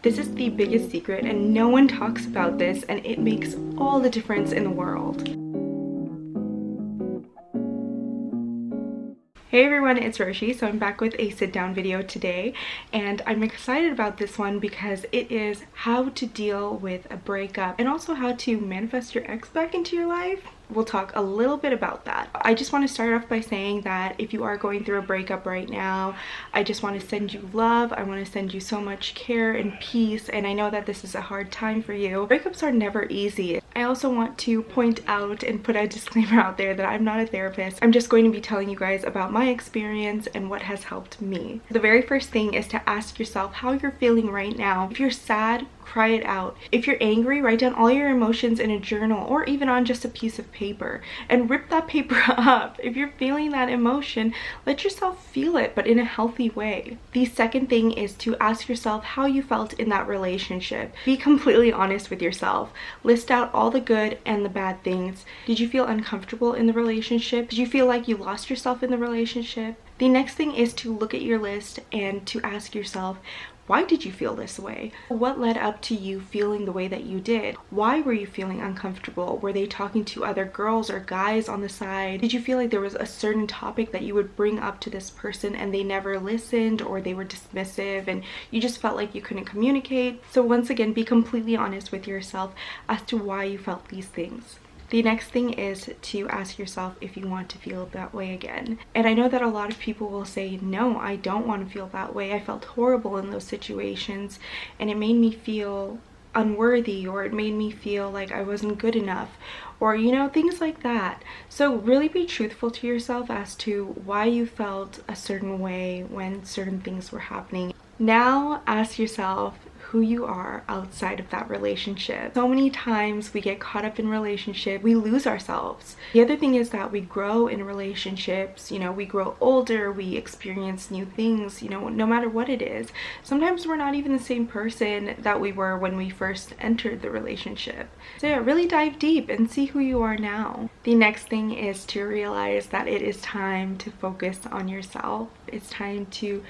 This is the biggest secret and no one talks about this, and it makes all the difference in the world. Hey everyone, it's Roshi. So I'm back with a sit down video today, and I'm excited about this one because it is how to deal with a breakup and also how to manifest your ex back into your life. We'll talk a little bit about that. I just want to start off by saying that if you are going through a breakup right now, I just want to send you love. I want to send you so much care and peace, and I know that this is a hard time for you. Breakups are never easy. I also want to point out and put a disclaimer out there that I'm not a therapist. I'm just going to be telling you guys about my experience and what has helped me. The very first thing is to ask yourself how you're feeling right now. If you're sad, cry it out. If you're angry, write down all your emotions in a journal or even on just a piece of paper and rip that paper up. If you're feeling that emotion, let yourself feel it, but in a healthy way. The second thing is to ask yourself how you felt in that relationship. Be completely honest with yourself. List out all the good and the bad things. Did you feel uncomfortable in the relationship? Did you feel like you lost yourself in the relationship? The next thing is to look at your list and to ask yourself, why did you feel this way? What led up to you feeling the way that you did? Why were you feeling uncomfortable? Were they talking to other girls or guys on the side? Did you feel like there was a certain topic that you would bring up to this person and they never listened, or they were dismissive and you just felt like you couldn't communicate? So once again, be completely honest with yourself as to why you felt these things. The next thing is to ask yourself if you want to feel that way again. And I know that a lot of people will say, no, I don't want to feel that way. I felt horrible in those situations and it made me feel unworthy, or it made me feel like I wasn't good enough, or things like that. So really be truthful to yourself as to why you felt a certain way when certain things were happening. Now ask yourself who you are outside of that relationship. So many times we get caught up in relationship, we lose ourselves. The other thing is that we grow in relationships, we grow older, we experience new things, no matter what it is. Sometimes we're not even the same person that we were when we first entered the relationship. So yeah, really dive deep and see who you are now. The next thing is to realize that it is time to focus on yourself. It's time to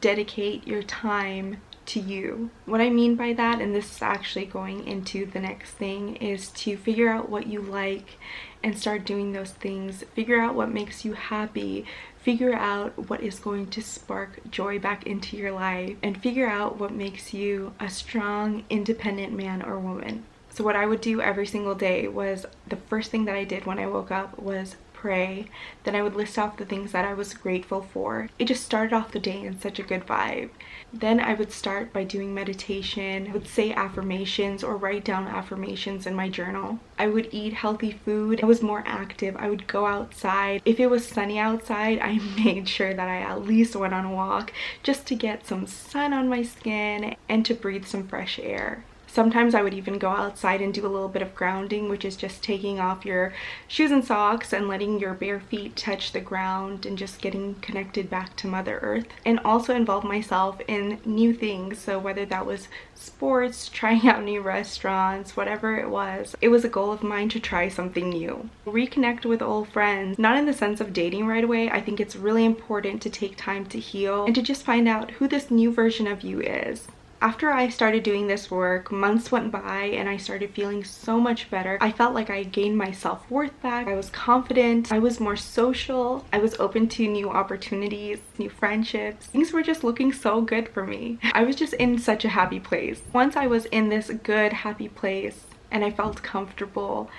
dedicate your time to you. What I mean by that, and this is actually going into the next thing, is to figure out what you like and start doing those things. Figure out what makes you happy. Figure out what is going to spark joy back into your life, and figure out what makes you a strong, independent man or woman. So what I would do every single day was, the first thing that I did when I woke up was pray. Then I would list off the things that I was grateful for. It just started off the day in such a good vibe. Then I would start by doing meditation. I would say affirmations or write down affirmations in my journal. I would eat healthy food. I was more active. I would go outside. If it was sunny outside, I made sure that I at least went on a walk just to get some sun on my skin and to breathe some fresh air. Sometimes I would even go outside and do a little bit of grounding, which is just taking off your shoes and socks and letting your bare feet touch the ground and just getting connected back to Mother Earth. And also involve myself in new things. So whether that was sports, trying out new restaurants, whatever it was a goal of mine to try something new. Reconnect with old friends, not in the sense of dating right away. I think it's really important to take time to heal and to just find out who this new version of you is. After I started doing this work, months went by and I started feeling so much better. I felt like I gained my self-worth back. I was confident. I was more social. I was open to new opportunities, new friendships. Things were just looking so good for me. I was just in such a happy place. Once I was in this good, happy place and I felt comfortable,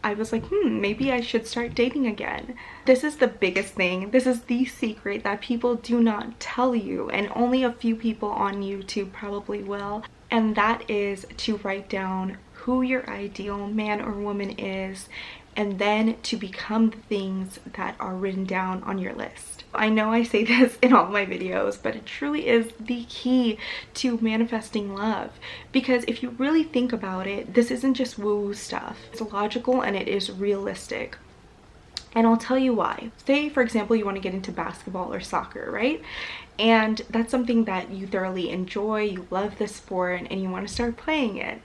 I was like, maybe I should start dating again. This is the biggest thing. This is the secret that people do not tell you, and only a few people on YouTube probably will. And that is to write down who your ideal man or woman is, and then to become the things that are written down on your list. I know I say this in all my videos, but it truly is the key to manifesting love. Because if you really think about it, this isn't just woo-woo stuff. It's logical and it is realistic. And I'll tell you why. Say, for example, you want to get into basketball or soccer, right? And that's something that you thoroughly enjoy, you love the sport, and you want to start playing it.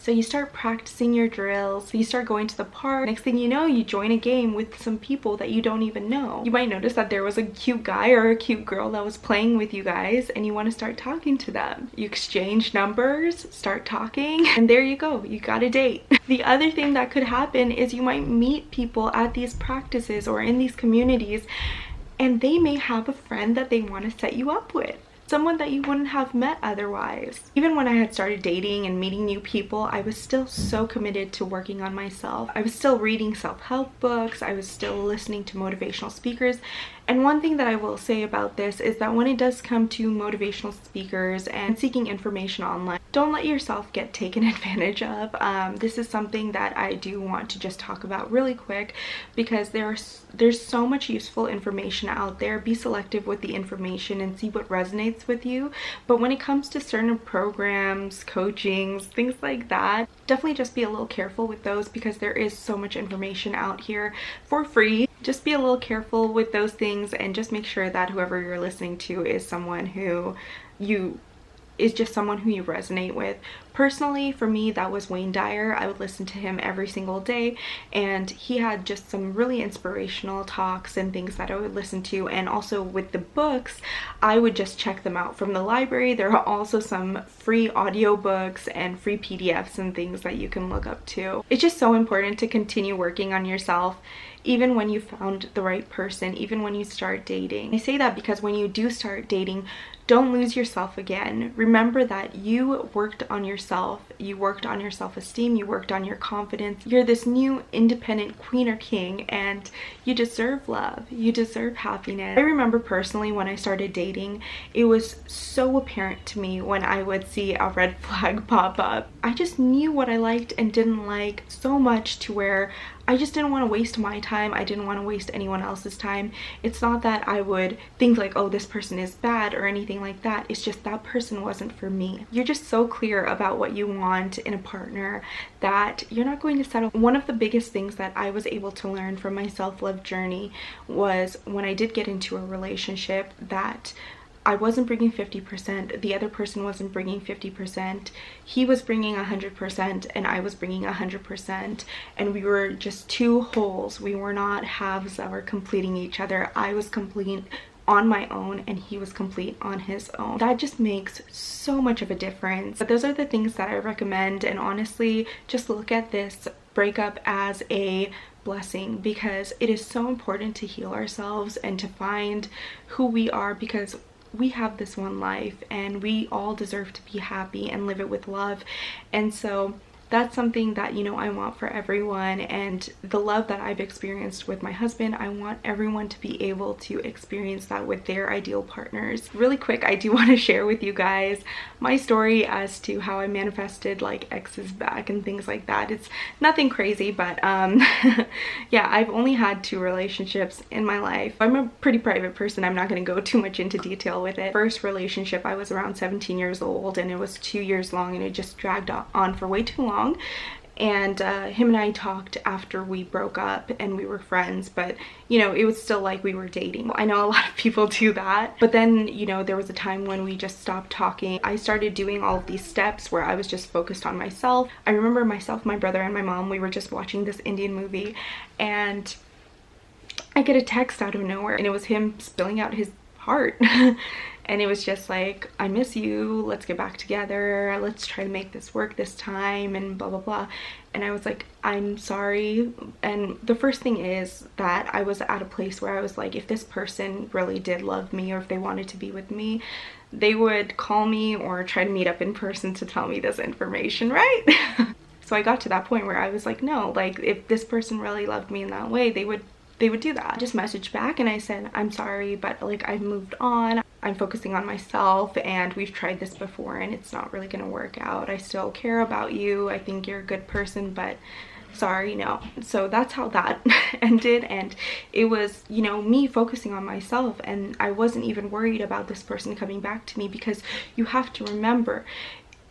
So you start practicing your drills, you start going to the park. Next thing you know, you join a game with some people that you don't even know. You might notice that there was a cute guy or a cute girl that was playing with you guys, and you want to start talking to them. You exchange numbers, start talking, and there you go, you got a date. The other thing that could happen is you might meet people at these practices or in these communities, and they may have a friend that they want to set you up with. Someone that you wouldn't have met otherwise. Even when I had started dating and meeting new people, I was still so committed to working on myself. I was still reading self-help books, I was still listening to motivational speakers. And one thing that I will say about this is that when it does come to motivational speakers and seeking information online, don't let yourself get taken advantage of. This is something that I do want to just talk about really quick, because there's so much useful information out there. Be selective with the information and see what resonates with you. But when it comes to certain programs, coachings, things like that, definitely just be a little careful with those, because there is so much information out here for free. Just be a little careful with those things, and just make sure that whoever you're listening to is someone who you resonate with. Personally, for me, that was Wayne Dyer. I would listen to him every single day, and he had just some really inspirational talks and things that I would listen to. And also with the books, I would just check them out from the library. There are also some free audiobooks and free PDFs and things that you can look up too. It's just so important to continue working on yourself, even when you found the right person, even when you start dating. I say that because when you do start dating, don't lose yourself again. Remember that you worked on yourself, you worked on your self-esteem, you worked on your confidence. You're this new independent queen or king, and you deserve love, you deserve happiness. I remember personally when I started dating, it was so apparent to me when I would see a red flag pop up. I just knew what I liked and didn't like so much, to where I just didn't want to waste my time. I didn't want to waste anyone else's time. It's not that I would think like, oh, this person is bad or anything like that. It's just that person wasn't for me. You're just so clear about what you want in a partner that you're not going to settle. One of the biggest things that I was able to learn from my self-love journey was when I did get into a relationship that I wasn't bringing 50%, the other person wasn't bringing 50%, he was bringing 100%, and I was bringing 100%, and we were just two wholes. We were not halves that were completing each other. I was complete on my own, and he was complete on his own. That just makes so much of a difference. But those are the things that I recommend, and honestly, just look at this breakup as a blessing, because it is so important to heal ourselves and to find who we are, because we have this one life and we all deserve to be happy and live it with love. And so that's something that, you know, I want for everyone. And the love that I've experienced with my husband, I want everyone to be able to experience that with their ideal partners. Really quick, I do want to share with you guys my story as to how I manifested like exes back and things like that. It's nothing crazy, but yeah, I've only had 2 relationships in my life. I'm a pretty private person. I'm not going to go too much into detail with it. First relationship, I was around 17 years old, and it was 2 years long, and it just dragged on for way too long. And him and I talked after we broke up, and we were friends, but you know, it was still like we were dating. I know a lot of people do that, but then, you know, there was a time when we just stopped talking. I started doing all of these steps where I was just focused on myself. I remember myself, my brother, and my mom, we were just watching this Indian movie, and I get a text out of nowhere, and it was him spilling out his heart. And it was just like, I miss you, let's get back together, let's try to make this work this time, and blah blah blah. And I was like, I'm sorry. And the first thing is that I was at a place where I was like, if this person really did love me, or if they wanted to be with me, they would call me or try to meet up in person to tell me this information, right? So I got to that point where I was like, no, like if this person really loved me in that way, they would do that. I just messaged back and I said, I'm sorry, but like I've moved on. I'm focusing on myself, and we've tried this before and it's not really gonna work out. I still care about you. I think you're a good person, but sorry, no. So that's how that ended. And it was, you know, me focusing on myself, and I wasn't even worried about this person coming back to me, because you have to remember,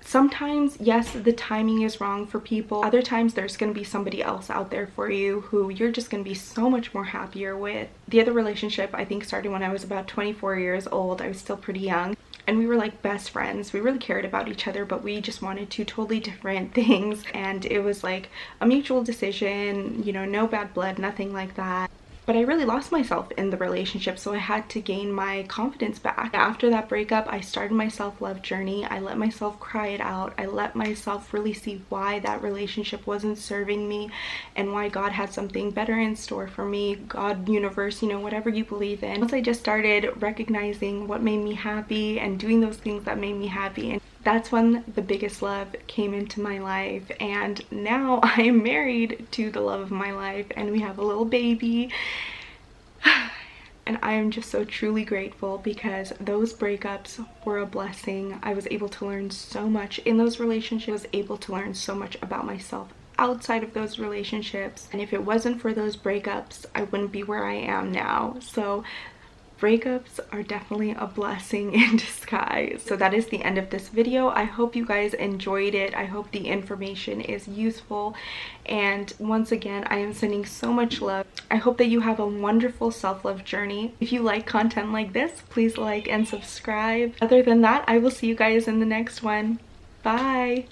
sometimes, yes, the timing is wrong for people. Other times there's going to be somebody else out there for you who you're just going to be so much more happier with. The other relationship, I think, started when I was about 24 years old. I was still pretty young. and we were like best friends. We really cared about each other, but we just wanted two totally different things, and it was like a mutual decision, you know, no bad blood, nothing like that. But I really lost myself in the relationship, so I had to gain my confidence back. After that breakup, I started my self-love journey. I let myself cry it out. I let myself really see why that relationship wasn't serving me and why God had something better in store for me. God, universe, you know, whatever you believe in. Once I just started recognizing what made me happy and doing those things that made me happy, and that's when the biggest love came into my life. And now I am married to the love of my life, and we have a little baby. And I am just so truly grateful because those breakups were a blessing. I was able to learn so much in those relationships. I was able to learn so much about myself outside of those relationships. And if it wasn't for those breakups, I wouldn't be where I am now. So breakups are definitely a blessing in disguise. So that is the end of this video. I hope you guys enjoyed it. I hope the information is useful. And once again, I am sending so much love. I hope that you have a wonderful self-love journey. If you like content like this, please like and subscribe. Other than that, I will see you guys in the next one. Bye!